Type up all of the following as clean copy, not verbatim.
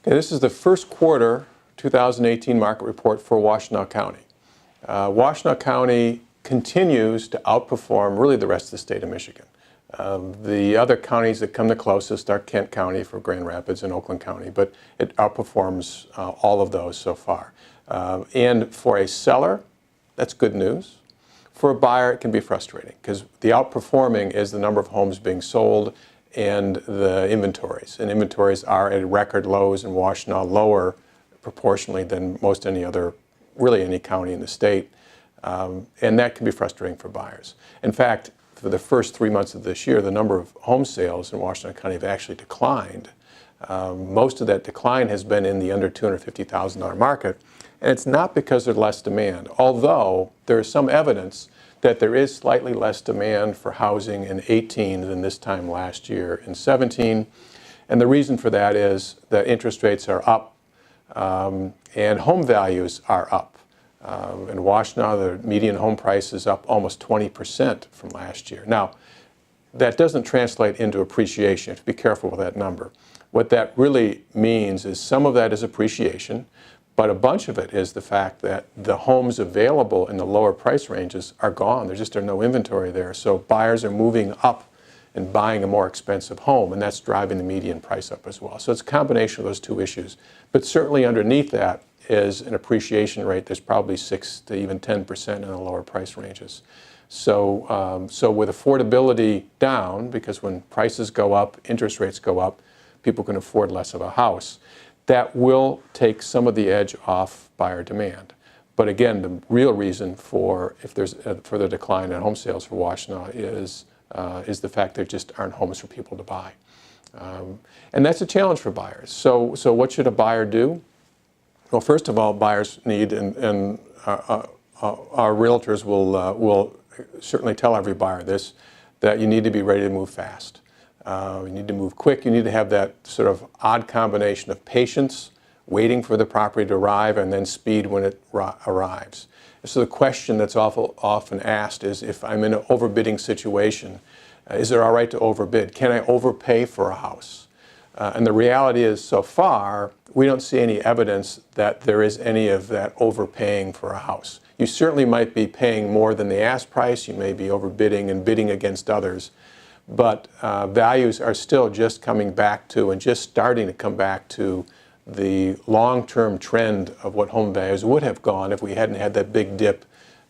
Okay, this is the first quarter 2018 market report for Washtenaw County. Washtenaw County continues to outperform really the rest of the state of Michigan. The other counties that come the closest are Kent County for Grand Rapids and Oakland County, but it outperforms all of those so far. And for a seller, that's good news. For a buyer, it can be frustrating because the outperforming is the number of homes being sold and the inventories. And inventories are at record lows in Washtenaw, lower proportionally than most any other, really any county in the state. And that can be frustrating for buyers. In fact, for the first 3 months of this year, the number of home sales in Washtenaw County have actually declined. Most of that decline has been in the under $250,000 market. And it's not because there's less demand, although there is some evidence that there is slightly less demand for housing in 18 than this time last year in 17. And the reason for that is that interest rates are up and home values are up. In Washtenaw, the median home price is up almost 20% from last year. Now, that doesn't translate into appreciation. You have to be careful with that number. What that really means is some of that is appreciation, but a bunch of it is the fact that the homes available in the lower price ranges are gone. There just are no inventory there. So buyers are moving up and buying a more expensive home, and that's driving the median price up as well. So it's a combination of those two issues. But certainly underneath that is an appreciation rate that's probably 6 to even 10% in the lower price ranges. So, so with affordability down, because when prices go up, interest rates go up, people can afford less of a house. That will take some of the edge off buyer demand. But again, the real reason for if there's a further decline in home sales for Washtenaw is the fact there just aren't homes for people to buy. And that's a challenge for buyers. So what should a buyer do? Well, first of all, buyers need, and our realtors will certainly tell every buyer this, that you need to be ready to move fast. You need to move quick. You need to have that sort of odd combination of patience, waiting for the property to arrive, and then speed when it arrives. So the question that's often asked is, if I'm in an overbidding situation, is it all right to overbid? Can I overpay for a house? And the reality is, so far, we don't see any evidence that there is any of that overpaying for a house. You certainly might be paying more than the ask price. You may be overbidding and bidding against others. But values are still just coming back to and just starting to come back to the long-term trend of what home values would have gone if we hadn't had that big dip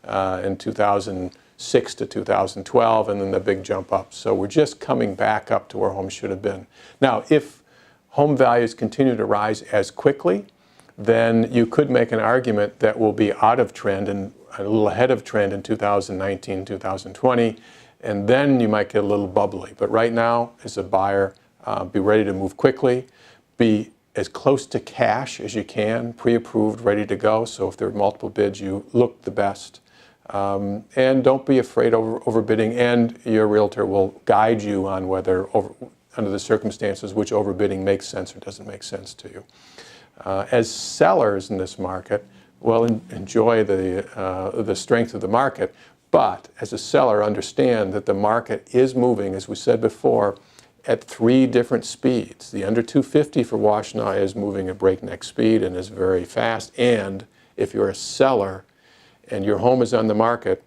in 2006 to 2012 and then the big jump up. So we're just coming back up to where homes should have been. Now, if home values continue to rise as quickly, then you could make an argument that we'll be out of trend and a little ahead of trend in 2019, 2020. And then you might get a little bubbly. But right now, as a buyer, be ready to move quickly, be as close to cash as you can, pre-approved, ready to go. So if there are multiple bids, you look the best. And don't be afraid of overbidding, and your realtor will guide you on whether, under the circumstances, which overbidding makes sense or doesn't make sense to you. As sellers in this market, well, enjoy the strength of the market. But as a seller, understand that the market is moving, as we said before, at 3 different speeds. The under 250 for Washtenaw is moving at breakneck speed and is very fast. And if you're a seller and your home is on the market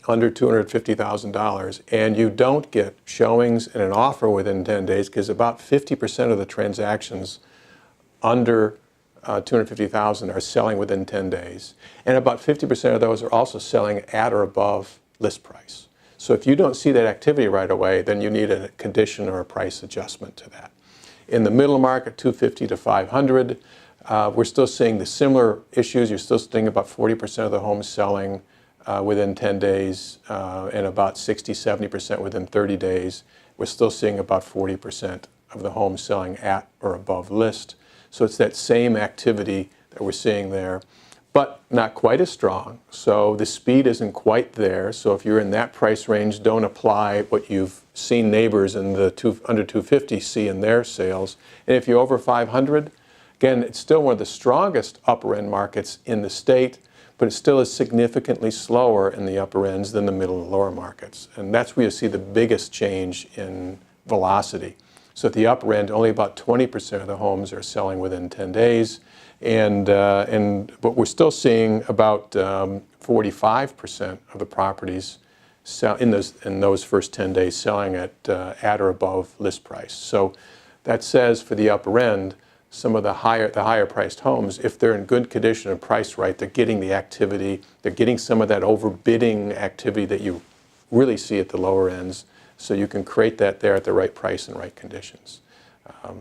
under $250,000 and you don't get showings and an offer within 10 days, because about 50% of the transactions under $250,000 are selling within 10 days. And about 50% of those are also selling at or above list price. So if you don't see that activity right away, then you need a condition or a price adjustment to that. In the middle market, 250 to 500, we're still seeing the similar issues. You're still seeing about 40% of the homes selling within 10 days and about 60-70% within 30 days. We're still seeing about 40% of the homes selling at or above list. So it's that same activity that we're seeing there, but not quite as strong. So the speed isn't quite there. So if you're in that price range, don't apply what you've seen neighbors in the under 250 see in their sales. And if you're over 500, again, it's still one of the strongest upper end markets in the state, but it still is significantly slower in the upper ends than the middle and lower markets. And that's where you see the biggest change in velocity. So at the upper end, only about 20% of the homes are selling within 10 days. But we're still seeing about 45% of the properties in those first 10 days selling at or above list price. So that says for the upper end, some of the higher priced homes, if they're in good condition and priced right, they're getting the activity, they're getting some of that overbidding activity that you really see at the lower ends. So you can create that there at the right price and right conditions.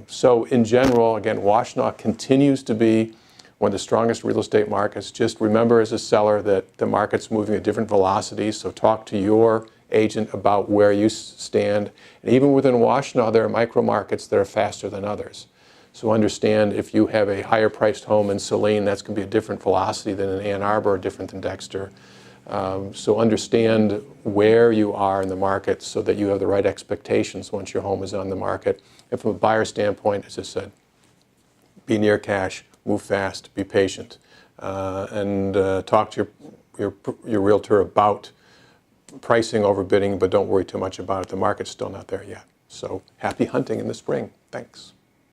So in general, again, Washtenaw continues to be one of the strongest real estate markets. Just remember as a seller that the market's moving at different velocities, so talk to your agent about where you stand. And even within Washtenaw, there are micro markets that are faster than others. So understand if you have a higher priced home in Saline, that's going to be a different velocity than in Ann Arbor or different than Dexter. So understand where you are in the market so that you have the right expectations once your home is on the market. And from a buyer standpoint, as I said, be near cash, move fast, be patient, and talk to your realtor about pricing, overbidding, but don't worry too much about it. The market's still not there yet. So happy hunting in the spring. Thanks.